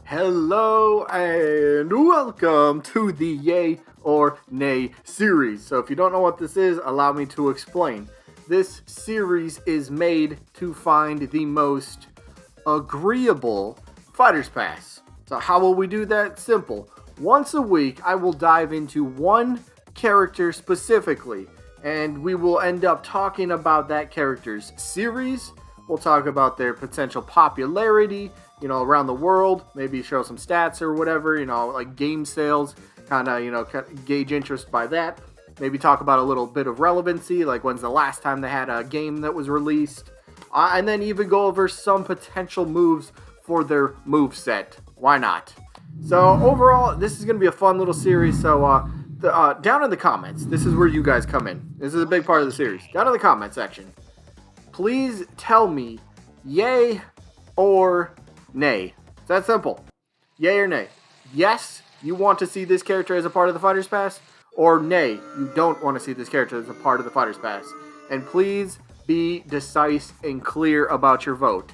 Hello and welcome to the Yay or Nay series. So if you don't know what this is, allow me to explain. This series is made to find the most agreeable Fighter's Pass. So how will we do that? Simple. Once a week, I will dive into one character specifically, and we will end up talking about that character's series. We'll talk about their potential popularity, around the world, maybe show some stats or whatever, like game sales, kind of, gauge interest by that. Maybe talk about a little bit of relevancy, like when's the last time they had a game that was released, and then even go over some potential moves for their moveset. Why not? So overall, this is going to be a fun little series. So down in the comments, this is where you guys come in. This is a big part of the series. Down in the comment section, please tell me yay or nay. It's that simple. Yay or nay. Yes, you want to see this character as a part of the Fighter's Pass, or nay, you don't want to see this character as a part of the Fighter's Pass. And please be decisive and clear about your vote.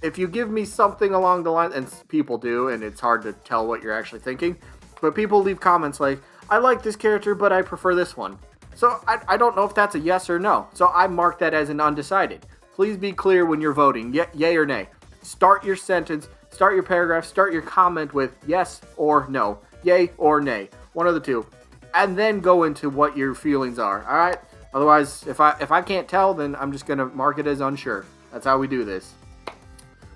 If you give me something along the line, and people do, and it's hard to tell what you're actually thinking, but people leave comments like, I like this character, but I prefer this one. So I don't know if that's a yes or no. So I mark that as an undecided. Please be clear when you're voting, yay or nay. Start your sentence, start your paragraph, start your comment with yes or no, yay or nay, one of the two, and then go into what your feelings are. All right. Otherwise, if I can't tell, then I'm just gonna mark it as unsure. That's how we do this.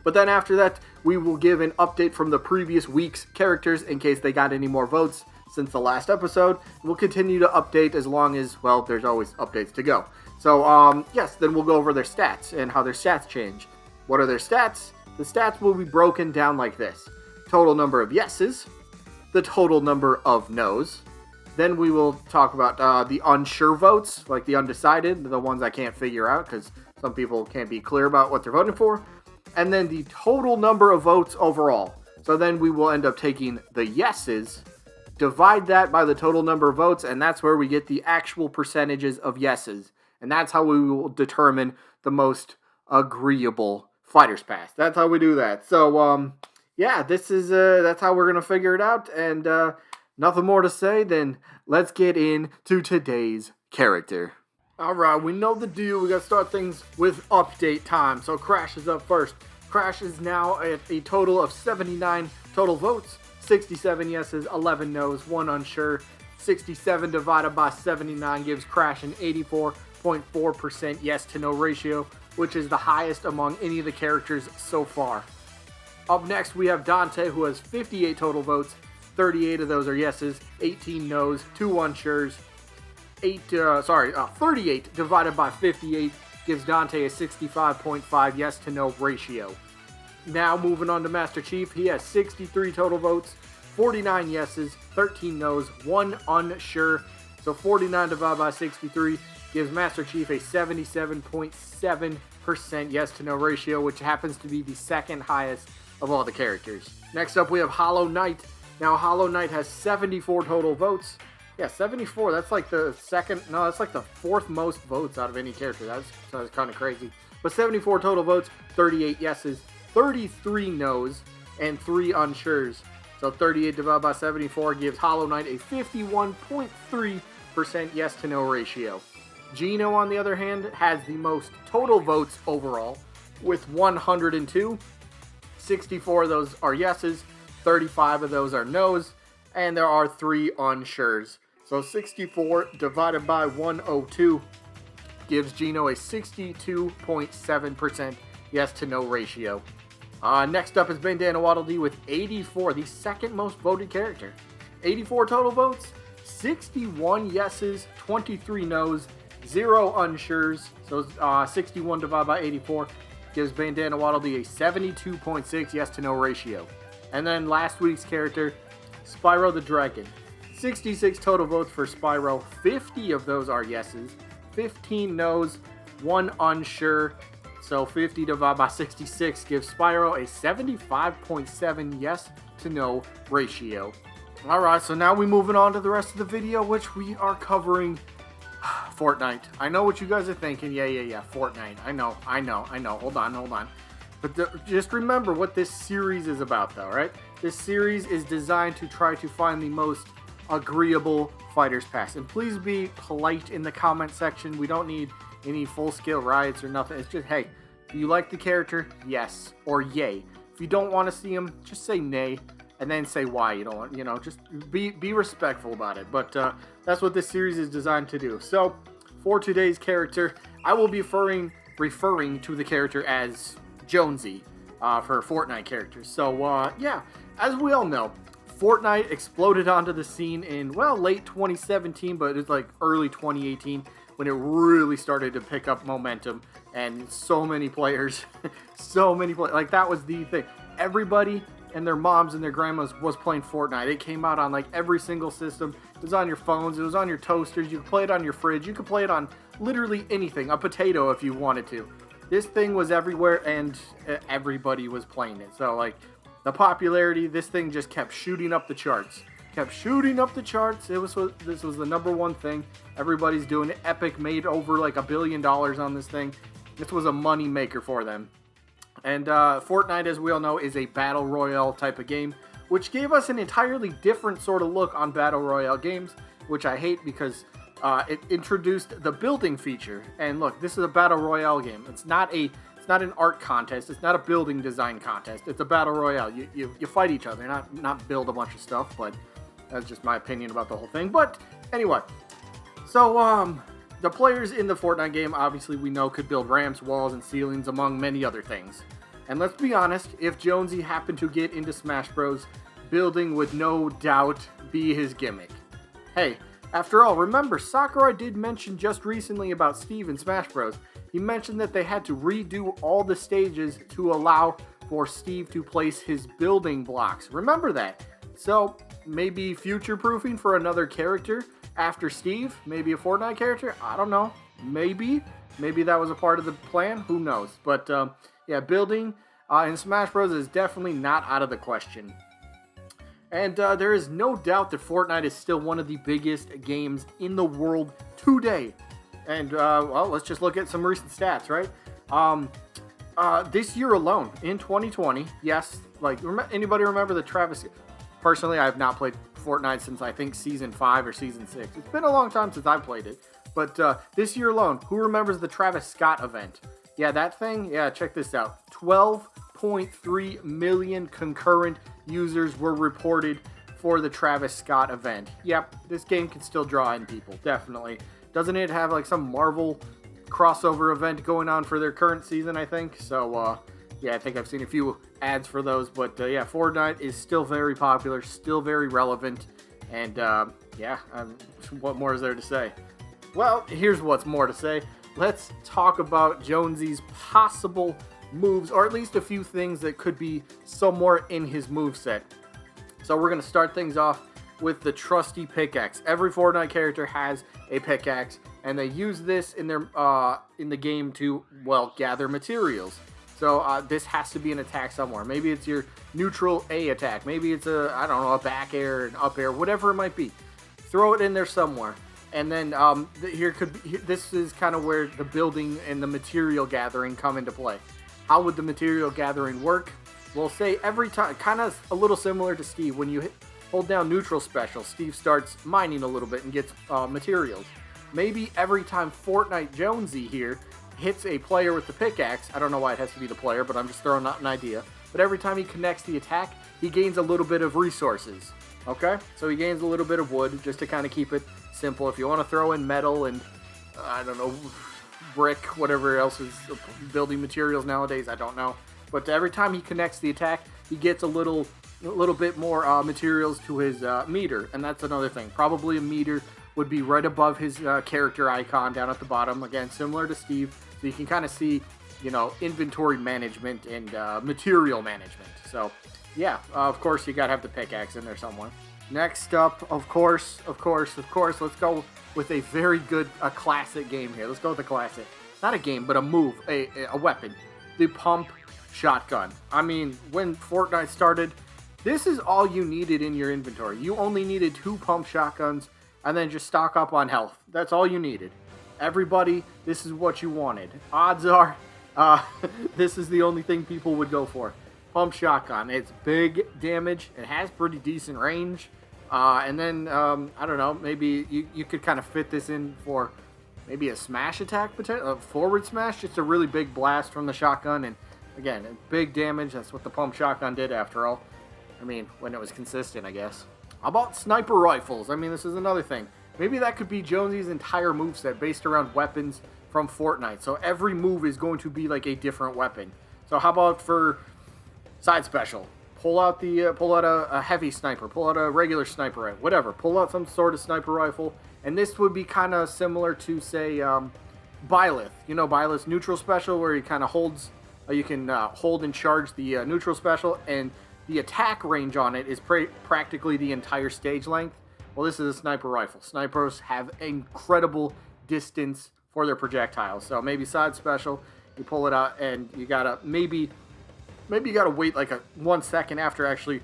But then after that, we will give an update from the previous week's characters in case they got any more votes since the last episode. We'll continue to update as long as, well, there's always updates to go. So, yes, then we'll go over their stats and how their stats change. What are their stats? The stats will be broken down like this. Total number of yeses, the total number of no's. Then we will talk about the unsure votes, like the undecided, the ones I can't figure out because some people can't be clear about what they're voting for. And then the total number of votes overall. So then we will end up taking the yeses, divide that by the total number of votes, and that's where we get the actual percentages of yeses. And that's how we will determine the most agreeable Fighter's Pass. That's how we do that. So, yeah, this is that's how we're gonna figure it out. And nothing more to say than let's get into today's character. All right, we know the deal. We gotta start things with update time. So Crash is up first. Crash is now at a total of 79 total votes. 67 yeses, 11 no's, 1 unsure. 67 divided by 79 gives Crash an 84.4% yes to no ratio, which is the highest among any of the characters so far. Up next, we have Dante, who has 58 total votes. 38 of those are yeses, 18 no's, 2 unsures. 38 divided by 58 gives Dante a 65.5 yes to no ratio. Now moving on to Master Chief, he has 63 total votes, 49 yeses, 13 no's, 1 unsure. So 49 divided by 63 gives Master Chief a 77.7% yes to no ratio, which happens to be the second highest of all the characters. Next up, we have Hollow Knight. Now, Hollow Knight has 74 total votes. Yeah, 74. That's like the that's like the fourth most votes out of any character. That's kind of crazy. But 74 total votes, 38 yeses, 33 no's, and 3 unsures. So 38 divided by 74 gives Hollow Knight a 51.3% yes to no ratio. Gino, on the other hand, has the most total votes overall with 102. 64 of those are yeses, 35 of those are no's, and there are 3 unsures. So 64 divided by 102 gives Gino a 62.7% yes to no ratio. Next up is Bandana Waddle Dee with 84, the second most voted character. 84 total votes, 61 yeses, 23 no's, 0 unsures. So 61 divided by 84 gives Bandana Waddle Dee a 72.6 yes to no ratio. And then last week's character, Spyro the Dragon. 66 total votes for Spyro, 50 of those are yeses, 15 no's, 1 unsure. So 50 divided by 66 gives Spyro a 75.7 yes to no ratio. Alright, so now we're moving on to the rest of the video, which we are covering Fortnite. I know what you guys are thinking. Yeah, Fortnite. I know. Hold on. But just remember what this series is about, though, right? This series is designed to try to find the most agreeable fighters pass. And please be polite in the comment section. We don't need any full-scale riots or nothing. It's just, hey, do you like the character? Yes or yay. If you don't want to see him, just say nay, and then say why you don't want, just be respectful about it. But that's what this series is designed to do. So, for today's character, I will be referring to the character as Jonesy for Fortnite characters. So, yeah, as we all know, Fortnite exploded onto the scene in, late 2017, but it's like early 2018 when it really started to pick up momentum, and so many players, like that was the thing. Everybody and their moms and their grandmas was playing Fortnite. It came out on like every single system. It was on your phones, it was on your toasters, you could play it on your fridge, you could play it on literally anything, a potato if you wanted to. This thing was everywhere, and everybody was playing it. So, like, the popularity, this thing just kept shooting up the charts. This was the number one thing. Everybody's doing it. Epic made over like $1 billion on this thing. This was a money maker for them. And Fortnite, as we all know, is a battle royale type of game, which gave us an entirely different sort of look on battle royale games, which I hate because it introduced the building feature. And look, this is a battle royale game. It's not an art contest. It's not a building design contest. It's a battle royale. You fight each other, not build a bunch of stuff. But that's just my opinion about the whole thing. But anyway, so the players in the Fortnite game, obviously we know, could build ramps, walls, and ceilings, among many other things. And let's be honest, if Jonesy happened to get into Smash Bros, building would no doubt be his gimmick. Hey, after all, remember, Sakurai did mention just recently about Steve in Smash Bros. He mentioned that they had to redo all the stages to allow for Steve to place his building blocks. Remember that. So, maybe future-proofing for another character after Steve? Maybe a Fortnite character? I don't know. Maybe that was a part of the plan. Who knows? But, yeah, building in Smash Bros. Is definitely not out of the question. And there is no doubt that Fortnite is still one of the biggest games in the world today. And, let's just look at some recent stats, right? This year alone, in 2020, yes, anybody remember the Travis... Personally, I have not played Fortnite since, I think, Season 5 or Season 6. It's been a long time since I've played it. But this year alone, who remembers the Travis Scott event? Yeah, that thing? Yeah, check this out. 12.3 million concurrent users were reported for the Travis Scott event. Yep, this game can still draw in people, definitely. Doesn't it have, like, some Marvel crossover event going on for their current season, I think? So, yeah, I think I've seen a few ads for those, but yeah, Fortnite is still very popular, still very relevant, and yeah, what more is there to say? Well, here's what's more to say. Let's talk about Jonesy's possible moves, or at least a few things that could be somewhere in his moveset. So we're going to start things off with the trusty pickaxe. Every Fortnite character has a pickaxe, and they use this in their in the game to, gather materials. So this has to be an attack somewhere. Maybe it's your neutral A attack. Maybe it's a back air, an up air, whatever it might be. Throw it in there somewhere. And then this is kind of where the building and the material gathering come into play. How would the material gathering work? Well, say every time, kind of a little similar to Steve. When you hold down neutral special, Steve starts mining a little bit and gets materials. Maybe every time Fortnite Jonesy here hits a player with the pickaxe, I don't know why it has to be the player, but I'm just throwing out an idea, but every time he connects the attack, he gains a little bit of resources, okay? So he gains a little bit of wood, just to kind of keep it simple. If you want to throw in metal and, I don't know, brick, whatever else is building materials nowadays, I don't know. But every time he connects the attack, he gets a little bit more materials to his meter, and that's another thing. Probably a meter would be right above his character icon down at the bottom. Again, similar to Steve. So you can kind of see, inventory management and material management. So, yeah, of course, you got to have the pickaxe in there somewhere. Next up, of course, let's go with a very good, classic game here. Let's go with a classic. Not a game, but a move, a weapon. The pump shotgun. I mean, when Fortnite started, this is all you needed in your inventory. You only needed 2 pump shotguns, and then just stock up on health. That's all you needed. Everybody, this is what you wanted. Odds are, Uh, this is the only thing people would go for. Pump shotgun. It's big damage. It has pretty decent range. And then, I don't know, maybe you could kind of fit this in for maybe a smash attack, a forward smash, just a really big blast from the shotgun. And again, big damage. That's what the pump shotgun did after all. I mean, when it was consistent, I guess. How about sniper rifles? I mean, this is another thing. Maybe that could be Jonesy's entire moveset based around weapons from Fortnite. So every move is going to be like a different weapon. So how about for side special? Pull out a heavy sniper, pull out a regular sniper rifle, whatever. Pull out some sort of sniper rifle, and this would be kind of similar to say Byleth. You know Byleth's neutral special, where he kind of holds, you can hold and charge the neutral special, and the attack range on it is practically the entire stage length. Well, this is a sniper rifle. Snipers have incredible distance for their projectiles. So maybe side special, you pull it out, and you gotta maybe you gotta wait like 1 second after actually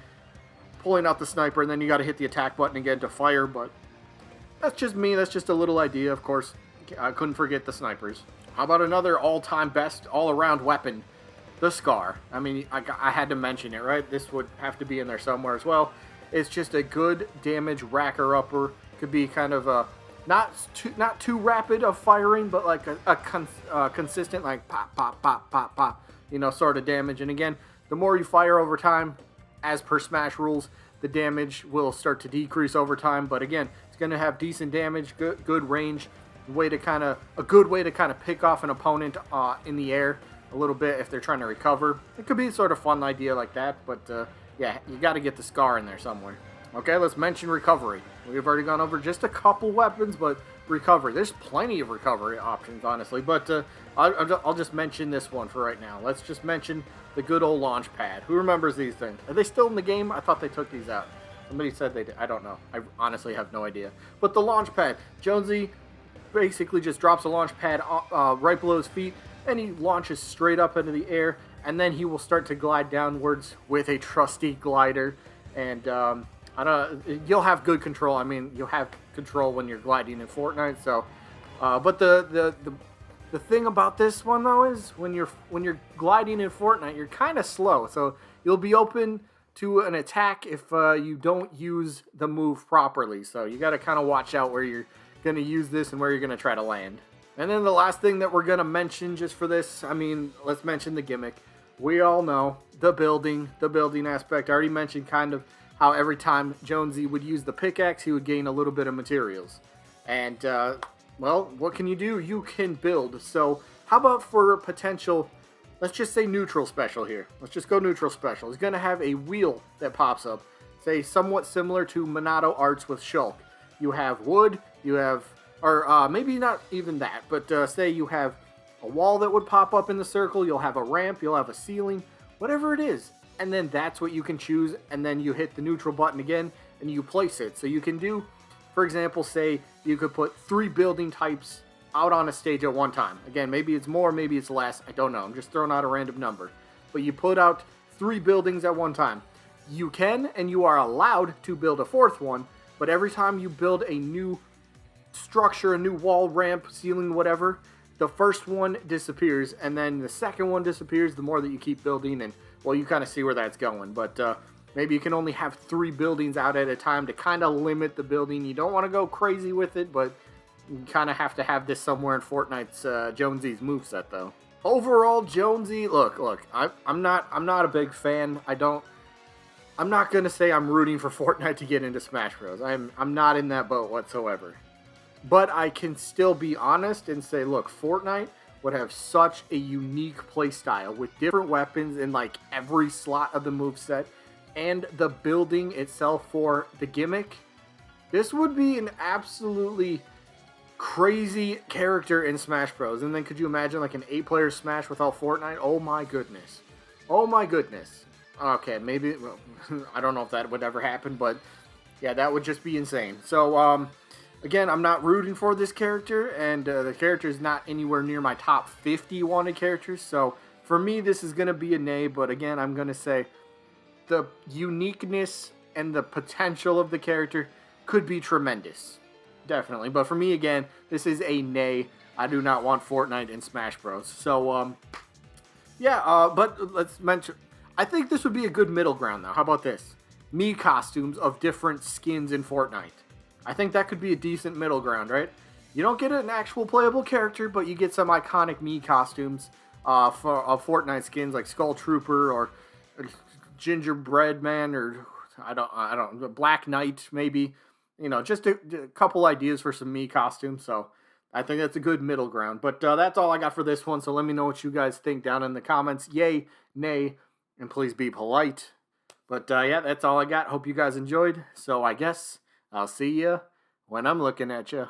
pulling out the sniper, and then you gotta hit the attack button again to fire. But that's just me. That's just a little idea. Of course, I couldn't forget the snipers. How about another all-time best all-around weapon? The Scar. I mean, I had to mention it, right? This would have to be in there somewhere as well. It's just a good damage racker-upper. Could be kind of a not too rapid of firing, but like a consistent, like pop, pop, pop, pop, pop, you know, sort of damage. And again, the more you fire over time, as per Smash rules, the damage will start to decrease over time. But again, it's going to have decent damage, good range, a good way to kind of pick off an opponent in the air a little bit if they're trying to recover. It could be a sort of fun idea like that, but yeah, you got to get the Scar in there somewhere. Okay, let's mention recovery. We've already gone over just a couple weapons, but recovery. There's plenty of recovery options, honestly, but I'll just mention this one for right now. Let's just mention the good old launch pad. Who remembers these things? Are they still in the game? I thought they took these out. Somebody said they did. I don't know. I honestly have no idea. But the launch pad. Jonesy basically just drops a launch pad right below his feet, and he launches straight up into the air, and then he will start to glide downwards with a trusty glider, and you'll have good control. I mean, you'll have control when you're gliding in Fortnite. So, but the thing about this one though is when you're gliding in Fortnite, you're kind of slow, so you'll be open to an attack if you don't use the move properly. So you got to kind of watch out where you're going to use this and where you're going to try to land. And then the last thing that we're going to mention just for this, I mean, let's mention the gimmick. We all know the building aspect. I already mentioned kind of how every time Jonesy would use the pickaxe, he would gain a little bit of materials. And, well, what can you do? You can build. So how about for a potential, let's just say neutral special here. Let's just go neutral special. He's going to have a wheel that pops up, say somewhat similar to Monado Arts with Shulk. You have wood, you have, or maybe not even that, but say you have a wall that would pop up in the circle, you'll have a ramp, you'll have a ceiling, whatever it is. And then that's what you can choose, and then you hit the neutral button again, and you place it. So you can do, for example, say you could put 3 building types out on a stage at one time. Again, maybe it's more, maybe it's less, I don't know. I'm just throwing out a random number. But you put out 3 buildings at one time. You can, and you are allowed to build a 4th one, but every time you build a new structure, a new wall, ramp, ceiling, whatever, the first one disappears, and then the second one disappears the more that you keep building, and, well, you kind of see where that's going. But maybe you can only have 3 buildings out at a time to kind of limit the building. You don't want to go crazy with it, but you kind of have to have this somewhere in Fortnite's Jonesy's moveset, though. Overall, Jonesy, look, I'm not a big fan. I'm not gonna say I'm rooting for Fortnite to get into Smash Bros. I'm not in that boat whatsoever. But I can still be honest and say, look, Fortnite would have such a unique playstyle with different weapons in like every slot of the moveset, and the building itself for the gimmick. This would be an absolutely crazy character in Smash Bros. And then could you imagine like an 8-player Smash without Fortnite? Oh my goodness. Oh my goodness. Okay, maybe, well, I don't know if that would ever happen, but yeah, that would just be insane. So, again, I'm not rooting for this character, and the character is not anywhere near my top 50 wanted characters, so for me, this is going to be a nay, but again, I'm going to say the uniqueness and the potential of the character could be tremendous. Definitely. But for me, again, this is a nay. I do not want Fortnite in Smash Bros. So, Yeah, but let's mention. I think this would be a good middle ground, though. How about this? Me costumes of different skins in Fortnite. I think that could be a decent middle ground, right? You don't get an actual playable character, but you get some iconic me costumes for Fortnite skins like Skull Trooper or Gingerbread Man or I don't Black Knight maybe. You know, just a couple ideas for some me costumes. So I think that's a good middle ground. But that's all I got for this one. So let me know what you guys think down in the comments. Yay, nay, and please be polite. But yeah, that's all I got. Hope you guys enjoyed. So I guess I'll see you when I'm looking at you.